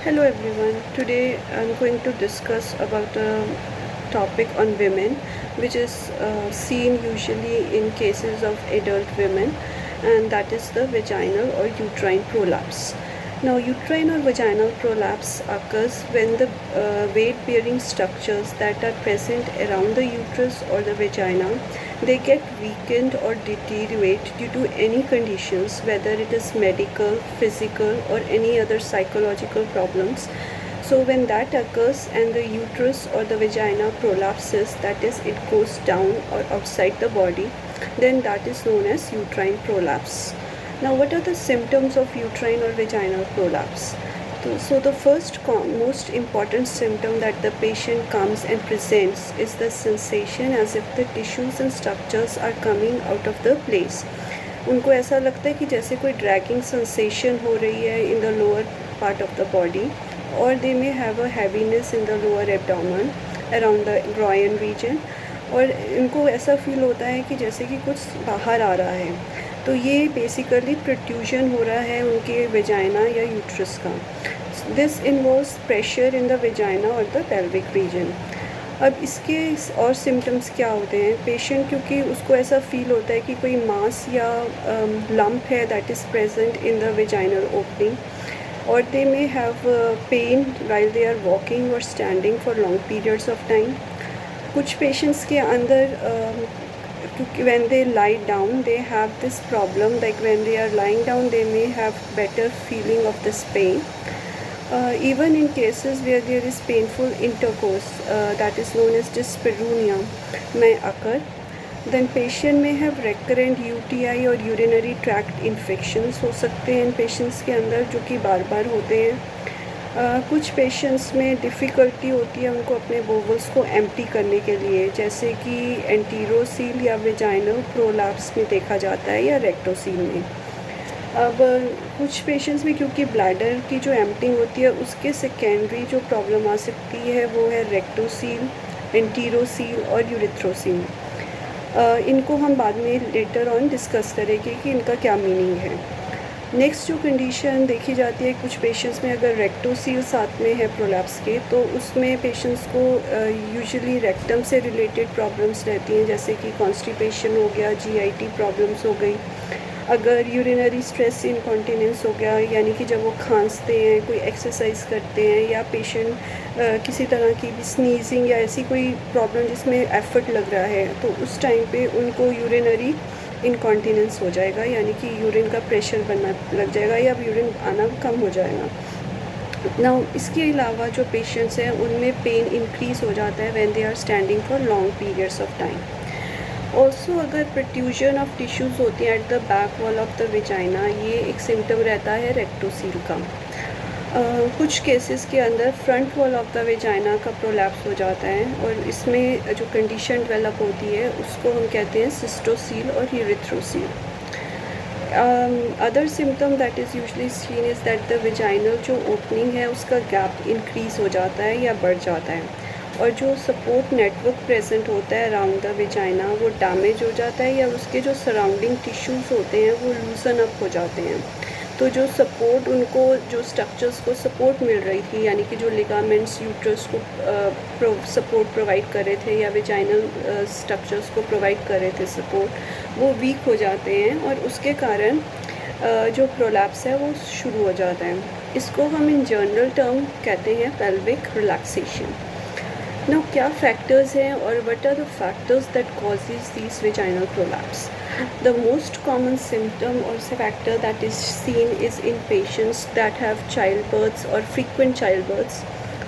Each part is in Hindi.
Hello everyone. Today I'm going to discuss about a topic on women, which is seen usually in cases of adult women, and that is the vaginal or uterine prolapse. Now, uterine or vaginal prolapse occurs when the weight-bearing structures that are present around the uterus or the vagina, they get weakened or deteriorate due to any conditions, whether it is medical, physical, or any other psychological problems. So when that occurs and the uterus or the vagina prolapses, that is, it goes down or outside the body, then that is known as uterine prolapse. Now, what are the symptoms of uterine or vaginal prolapse? So the first most important symptom that the patient comes and presents is the sensation as if the tissues and structures are coming out of the place. उनको ऐसा लगता है कि जैसे कोई ड्रैगिंग सेंसेशन हो रही है in the lower part of the body, और they may have a heaviness in the lower abdomen around the groin region, और इनको ऐसा फील होता है कि जैसे कि कुछ बाहर आ रहा है। तो ये बेसिकली प्रोट्रूजन हो रहा है उनके वेजाइना या यूट्रस का। This involves pressure in the vagina और द पेल्विक रीजन। अब इसके और सिम्टम्स क्या होते हैं? पेशेंट, क्योंकि उसको ऐसा फील होता है कि कोई मास या लंप है that is present in the vaginal opening, और they may have pain while they are walking और standing for long periods of time. कुछ पेशेंट्स के अंदर when they lie down they have this problem, like when they are lying down they may have better feeling of this pain. Even in cases where there is painful intercourse, that is known as dyspareunia, may occur. Then patient may have recurrent UTI और urinary tract infections हो सकते हैं इन पेशेंट्स के अंदर, जो कि बार बार होते हैं। कुछ पेशेंट्स में डिफ़िकल्टी होती है उनको अपने बोवल्स को एम्प्टी करने के लिए, जैसे कि एंटीरोसील या वेजाइनल प्रोलैप्स में देखा जाता है या रेक्टोसील में। अब कुछ पेशेंट्स में क्योंकि ब्लैडर की जो एम्प्टिंग होती है उसके सेकेंडरी जो प्रॉब्लम आ सकती है वो है रेक्टोसील, एंटीरोसील और यूरिथ्रोसील। इनको हम बाद में लेटर ऑन डिस्कस करेंगे कि इनका क्या मीनिंग है। नेक्स्ट जो कंडीशन देखी जाती है कुछ पेशेंट्स में, अगर रेक्टोसील साथ में है प्रोलैप्स के, तो उसमें पेशेंट्स को यूजुअली रेक्टम से रिलेटेड प्रॉब्लम्स रहती हैं, जैसे कि कॉन्स्टिपेशन हो गया, जीआईटी प्रॉब्लम्स हो गई। अगर यूरिनरी स्ट्रेस इनकॉन्टिनेंस हो गया, यानी कि जब वो खांसते हैं, कोई एक्सरसाइज करते हैं, या पेशेंट किसी तरह की भी स्नीजिंग या ऐसी कोई प्रॉब्लम जिसमें एफर्ट लग रहा है, तो उस टाइम पे उनको यूरिनरी इनकॉन्टिनेंस हो जाएगा, यानी कि यूरिन का प्रेशर बनना लग जाएगा या यूरिन आना कम हो जाएगा। ना इसके अलावा जो पेशेंट्स हैं उनमें पेन इंक्रीज़ हो जाता है when they are standing for long periods of time. Also अगर प्रोट्रूजन ऑफ टिश्यूज़ होती हैं at the back wall of the vagina, ये एक सिम्टम रहता है रेक्टोसील का। कुछ केसेस के अंदर front wall of the vagina का प्रोलैप्स हो जाता है, और इसमें जो कंडीशन डेवलप होती है उसको हम कहते हैं सिस्टोसील और urethrocele. Other symptom that is usually seen is that the vaginal जो ओपनिंग है उसका गैप इंक्रीज़ हो जाता है या बढ़ जाता है, और जो सपोर्ट नेटवर्क प्रेजेंट होता है अराउंड द वेजाइना वो डैमेज हो जाता है, या उसके जो सराउंडिंग टिश्यूज़ होते हैं वो लूसन अप हो जाते हैं। तो जो सपोर्ट उनको, जो स्ट्रक्चर्स को सपोर्ट मिल रही थी, यानी कि जो लिगामेंट्स यूट्रस को सपोर्ट प्रोवाइड कर रहे थे या वेजाइनल स्ट्रक्चर्स को प्रोवाइड कर रहे थे सपोर्ट, वो वीक हो जाते हैं, और उसके कारण जो प्रोलैप्स है वो शुरू हो जाता है। इसको हम इन जनरल टर्म कहते हैं पेल्विक रिलैक्सेशन। Now, क्या फैक्टर्स हैं और what are the factors that causes these vaginal prolapse? The most common symptom or factor that is seen is in patients that have childbirths or frequent childbirths,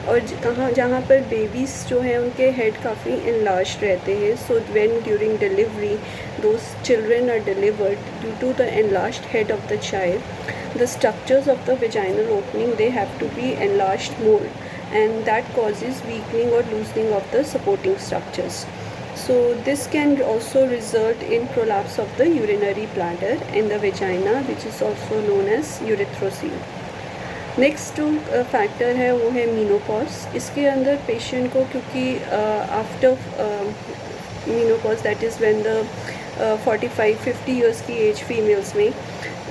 और जहाँ पर बेबीज़ जो हैं उनके हेड काफ़ी enlarged रहते हैं, so when during delivery those children are delivered, due to the enlarged head of the child, the structures of the vaginal opening they have to be enlarged more, and that causes weakening or loosening of the supporting structures. So this can also result in prolapse of the urinary bladder and the vagina, which is also known as urethrocoel. Next जो फैक्टर है वो है मीनोपॉज। इसके अंदर पेशेंट को, क्योंकि after menopause that is when the 45-50 years की एज फीमेल्स में,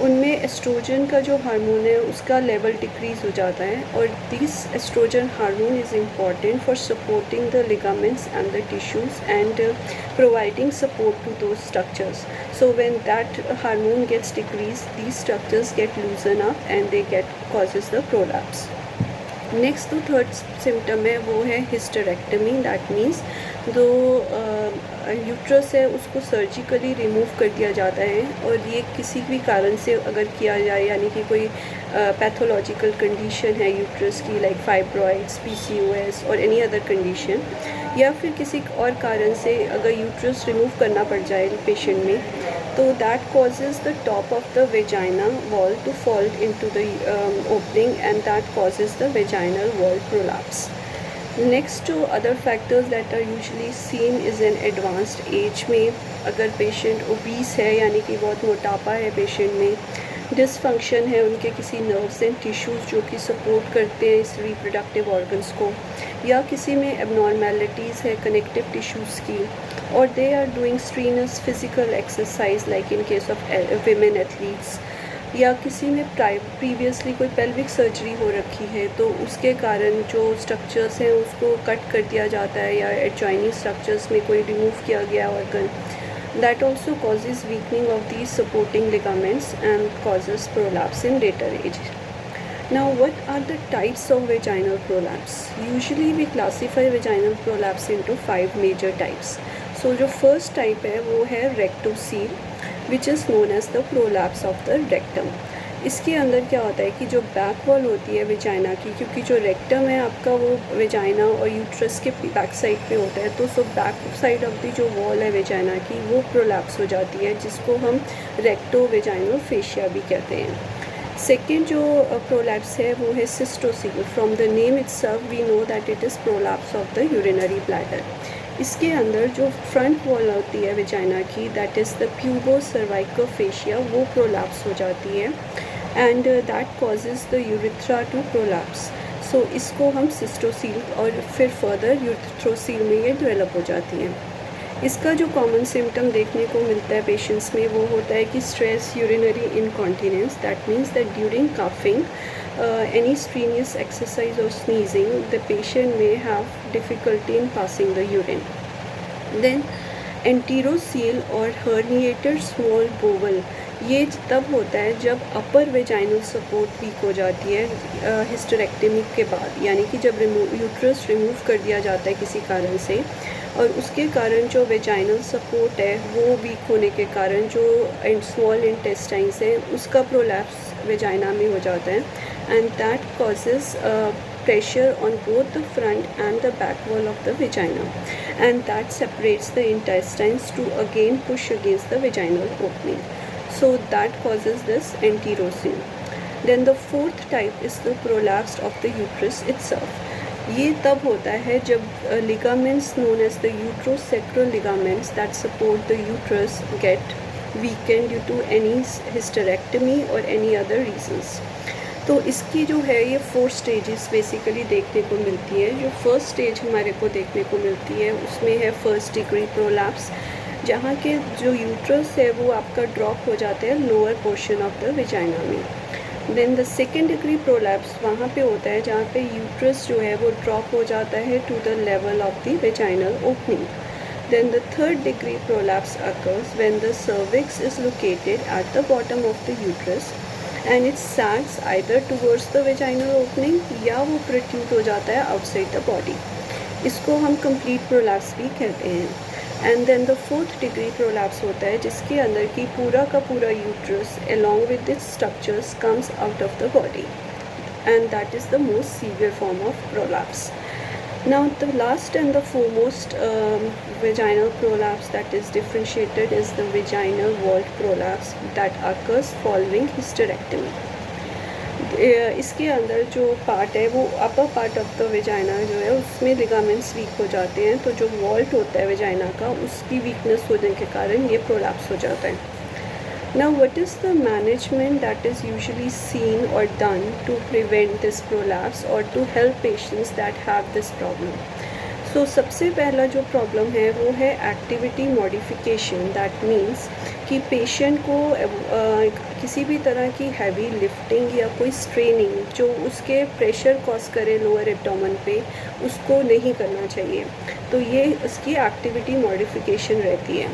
उनमें एस्ट्रोजन का जो हार्मोन है उसका लेवल डिक्रीज़ हो जाता है, और this estrogen hormone is important for supporting the ligaments and the tissues and providing support to those structures. So when that hormone gets decreased, these structures get loosened up and they get causes the prolapse. Next जो थर्ड सिम्टम है वो है हिस्टेरेक्टमी. दैट मीन्स जो यूट्रस है उसको सर्जिकली रिमूव कर दिया जाता है, और ये किसी भी कारण से अगर किया जाए, यानी कि कोई पैथोलॉजिकल कंडीशन है यूट्रस की, लाइक फाइब्रॉइड्स, पीसीओएस और एनी अदर कंडीशन, या फिर किसी और कारण से अगर यूट्रस रिमूव करना पड़ जाए पेशेंट में, तो that causes the top of the vagina wall to fall into the opening, and that causes the vaginal wall prolapse. Next to other factors that are usually seen is in advanced age में, अगर पेशेंट ओबीस है यानी कि बहुत मोटापा है पेशेंट में, डिसफंक्शन है उनके किसी नर्व्स एंड टिश्यूज़ जो कि सपोर्ट करते हैं इस रिप्रोडक्टिव ऑर्गन्स को, या किसी में एबनॉर्मेलिटीज़ है कनेक्टिव टिश्यूज़ की, और they are doing strenuous physical exercise like in case of women athletes, या किसी में प्रीवियसली कोई पेल्विक सर्जरी हो रखी है तो उसके कारण जो स्ट्रक्चर्स हैं उसको कट कर दिया जाता है, या एडजॉइनिंग स्ट्रक्चर्स में कोई रिमूव किया गया organ, that also causes weakening of these supporting ligaments and causes prolapse in later age. Now, what are the types of vaginal prolapse? Usually we classify vaginal prolapse into 5 major types. So जो first type है वो है rectocele, which is known as the prolapse of the rectum. इसके अंदर क्या होता है कि जो बैक वॉल होती है वेजाइना की, क्योंकि जो रेक्टम है आपका वो वेजाइना और यूट्रस के बैक साइड पे होता है, तो so back side of the जो वॉल है वेजाइना की वो प्रोलैप्स हो जाती है, जिसको हम रेक्टो वेजाइनल फेशिया भी कहते हैं. सेकेंड जो प्रोलैप्स है वो है cystocele. From the name itself we know that it is prolapse of the urinary bladder. इसके अंदर जो फ्रंट वॉल होती है वेजाइना की, that is the pubocervical fascia, वो प्रोलैप्स हो जाती है, and that causes the urethra to prolapse. So इसको हम सिस्टोसील और फिर फर्दर यूरिथ्रोसील में ये डेवलप हो जाती हैं. इसका जो कॉमन सिम्टम देखने को मिलता है पेशेंट्स में वो होता है कि stress urinary incontinence. That means that during coughing any strenuous exercise or sneezing, the patient may have difficulty in passing the urine. Then enterocele or herniated small bowel, ये तब होता है जब अपर वेजाइनल सपोर्ट वीक हो जाती है हिस्टेरेक्टमी के बाद, यानी कि जब यूट्रस रिमूव कर दिया जाता है किसी कारण से, और उसके कारण जो वेजाइनल सपोर्ट है वो वीक होने के कारण जो स्मॉल इंटेस्टाइन्स है उसका प्रोलैप्स वेजाइना में हो जाता है, and that causes pressure on both the front and the back wall of the vagina, and that separates the intestines to again push against the vaginal opening. So that causes this enterocele. Then the fourth type is the prolapse of the uterus itself. ये तब होता है जब ligaments known as the uterosacral ligaments that support the uterus get weakened due to any hysterectomy or any other reasons. तो इसकी जो है ये 4 स्टेजेस बेसिकली देखने को मिलती है. जो फर्स्ट स्टेज हमारे को देखने को मिलती है उसमें है फर्स्ट डिग्री प्रोलैप्स, जहाँ के जो यूट्रस है वो आपका ड्रॉप हो जाता है lower portion of the vagina में. Then the second degree prolapse वहाँ पे होता है जहाँ पे यूट्रस जो है वो ड्रॉप हो जाता है to the level of the vaginal opening. Then the third degree prolapse occurs when the cervix is located at the bottom of the uterus and it sags either towards the vaginal opening या वो protrude हो जाता है outside the body. इसको हम complete prolapse भी कहते हैं. And then the fourth degree prolapse होता है जिसके अंदर की पूरा का पूरा uterus along with its structures comes out of the body, and that is the most severe form of prolapse. Now the last and the foremost vaginal prolapse that is differentiated is the vaginal wall prolapse that occurs following hysterectomy. इसके अंदर जो पार्ट है वो upper part of the vagina जो है उसमें लिगामेंट्स वीक हो जाते हैं, तो जो वॉल्ट होता है वेजाइना का उसकी वीकनेस होने के कारण ये प्रोलैप्स हो जाता है. Now, what is the management that is usually seen or done to prevent this prolapse or to help patients that have this problem? सो सबसे पहला जो प्रॉब्लम है वो है एक्टिविटी मॉडिफिकेशन। दैट मीन्स कि पेशेंट को किसी भी तरह की हैवी लिफ्टिंग या कोई स्ट्रेनिंग जो उसके प्रेशर कॉज करे लोअर एब्डोमेन पे, उसको नहीं करना चाहिए। तो ये उसकी एक्टिविटी मॉडिफिकेशन रहती है,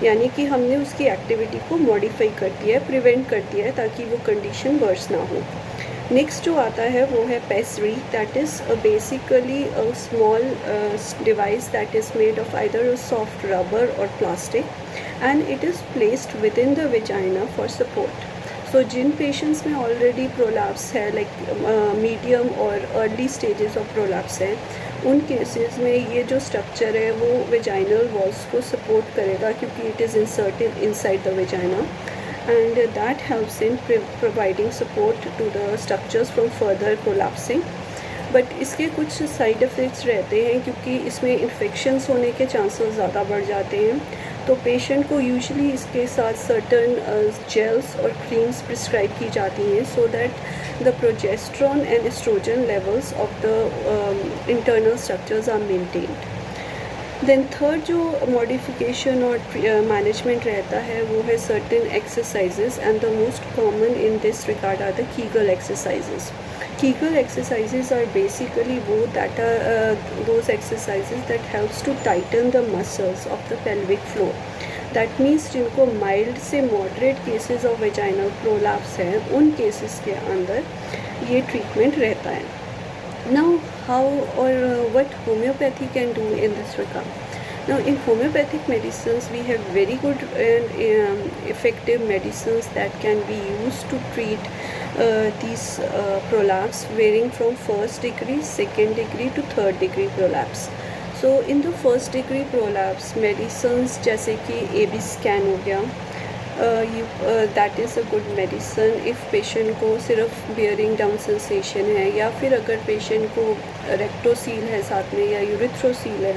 यानी कि हमने उसकी एक्टिविटी को मॉडिफाई कर दिया है, प्रिवेंट कर दिया है ताकि वो कंडीशन वर्स ना हो। नेक्स्ट जो आता है वो है pessary. That is basically a small device that is made of either a soft rubber और plastic and it is placed within the vagina for support. So जिन पेशेंट्स में ऑलरेडी प्रोलैप्स है, लाइक मीडियम और अर्ली स्टेजेस ऑफ प्रोलैप्स है, उन केसेस में ये जो स्ट्रक्चर है वो वेजाइनल वॉल्स को सपोर्ट करेगा, क्योंकि it is inserted inside the vagina and that helps in providing support to the structures from further collapsing. But इसके कुछ साइड इफ़ेक्ट्स रहते हैं, क्योंकि इसमें इन्फेक्शंस होने के चांसेस ज़्यादा बढ़ जाते हैं। तो पेशेंट को यूजुअली इसके साथ सर्टन जेल्स और क्रीम्स प्रिस्क्राइब की जाती हैं so that the progesterone and estrogen levels of the internal structures are maintained. Then third जो मॉडिफिकेशन और मैनेजमेंट रहता है वो है certain exercises, and the most common in this regard are the Kegel exercises. Kegel exercises are basically वो that are those exercises that helps to tighten the muscles of the pelvic floor. That means जिनको माइल्ड से moderate cases of vaginal prolapse हैं, उन केसेस के अंदर ये ट्रीटमेंट रहता है। Now, how or what homeopathy can do in this regard? Now, in homeopathic medicines, we have very good and effective medicines that can be used to treat these prolapse, varying from first degree, second degree to third degree prolapse. So, in the first degree prolapse, medicines जैसे कि AB scan हो गया, that is a good medicine if patient को सिर्फ बियरिंग डाउन सेंसेशन है, या फिर अगर पेशेंट को रेक्टोसील है साथ में या यूरिथ्रोसील है,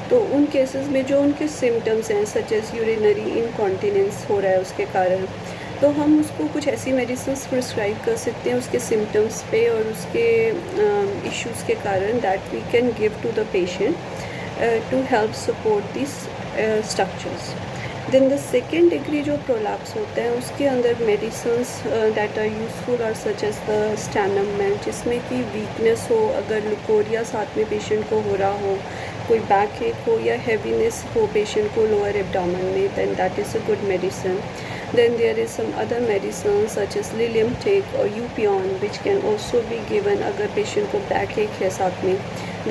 तो उन केसेस में जो उनके सिम्टम्स हैं सच एज यूरिनरी इनकॉन्टिनेंस हो रहा है उसके कारण, तो हम उसको कुछ ऐसी मेडिसिन प्रिस्क्राइब कर सकते हैं उसके सिम्टम्स पे और उसके इश्यूज़ के कारण, that we can give to the patient to help support this structures. Then the second degree जो प्रोलैप्स होता है उसके अंदर medicines that are useful are such as the stannum met, जिसमें कि वीकनेस हो, अगर लुकोरिया साथ में पेशेंट को हो रहा हो, कोई बैक एक हो या हैवीनेस हो पेशेंट को लोअर एब्डोमेन में, then that is a good medicine. Then there is some other medicines such as lilium take or Upion which can also be given अगर पेशेंट को बैक एक है साथ में,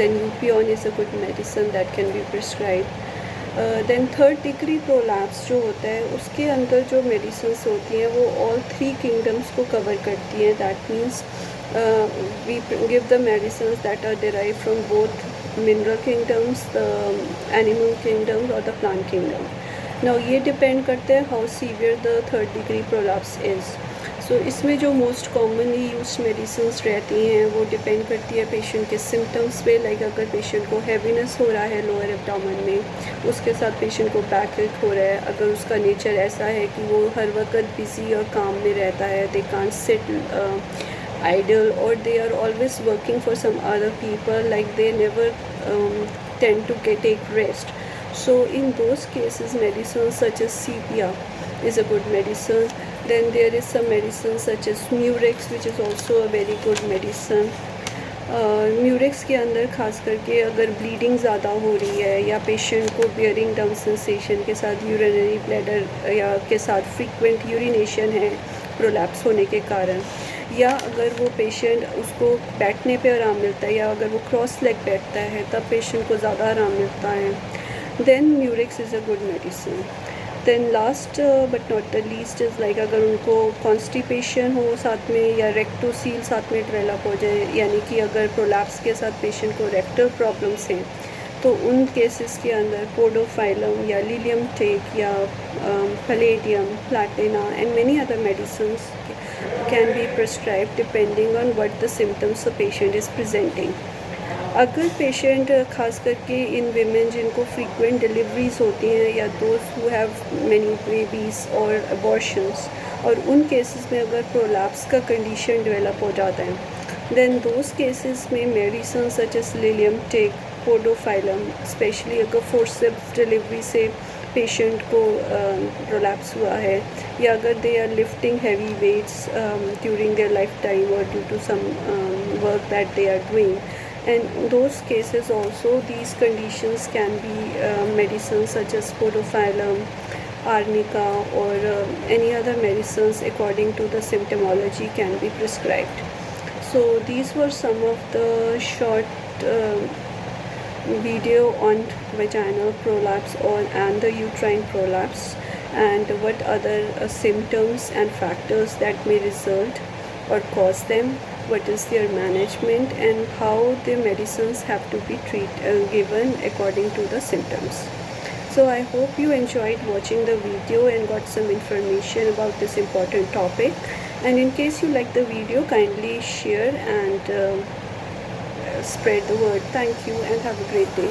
then Upion is a good medicine that can be prescribed. Then third degree prolapse जो होता है उसके अंदर जो मेडिसिन्स होती हैं वो ऑल थ्री किंगडम्स को कवर करती हैं। That means we give the medicines that are derive from both mineral kingdoms, the animal kingdoms और द प्लांट किंगडम। नाउ ये डिपेंड करते हैं how severe the third degree prolapse is. So इसमें जो मोस्ट कॉमनली यूज मेडिसिन्स रहती हैं वो डिपेंड करती है पेशेंट के सिम्टम्स पे। लाइक अगर पेशेंट को हैवीनेस हो रहा है लोअर एब्डोमेन में, उसके साथ पेशेंट को बैक एक हो रहा है, अगर उसका नेचर ऐसा है कि वो हर वक्त बिजी और काम में रहता है, they can't sit idle or they are always working for some other people, like they never tend to take rest. So in those cases medicines such as sepia is a good medicine. Then there is some medicine such as murex which is also a very good medicine. म्यूरिक्स के अंदर खास करके अगर ब्लीडिंग ज़्यादा हो रही है या पेशेंट को बियरिंग डाउन सेंसेशन के साथ यूरिनरी ब्लैडर या के साथ फ्रीक्वेंट यूरिनेशन है प्रोलैप्स होने के कारण, या अगर वो पेशेंट उसको बैठने पे आराम मिलता है या अगर वो क्रॉस लेग बैठता है तब पेशेंट को ज़्यादा आराम मिलता है, then murex is a good medicine. Then last but not the least is like अगर उनको कॉन्स्टिपेशन हो साथ में या रेक्टोसील साथ में डेवलप हो जाए, यानी कि अगर प्रोलैप्स के साथ पेशेंट को रेक्टल प्रॉब्लम्स हैं, तो उन केसेस के अंदर पोडोफाइलम या लीलियम टेक या palladium, Platina and many other medicines can be prescribe depending on what the symptoms the patient is presenting. अगर पेशेंट खास करके इन वीमेन जिनको फ्रीक्वेंट डिलीवरीज होती हैं या दोस्त हु हैव मैनी बेबीज़ और अबॉर्शंस, और उन केसेस में अगर प्रोलैप्स का कंडीशन डेवलप हो जाता है, देन दोज केसेस में medicine such as lilium tig, podophyllum, specially अगर फोर्सेप्स डिलीवरी से पेशेंट को प्रोलैप्स हुआ है, या अगर they are lifting heavy weights during their life time और due to some work that they are doing. And in those cases also, these conditions can be medicines such as podophyllum, arnica, or any other medicines according to the symptomology can be prescribed. So these were some of the short video on vaginal prolapse and the uterine prolapse, and what other symptoms and factors that may result or cause them, what is their management, and how the medicines have to be given according to the symptoms. So I hope you enjoyed watching the video and got some information about this important topic. And in case you like the video, kindly share and spread the word. Thank you and have a great day.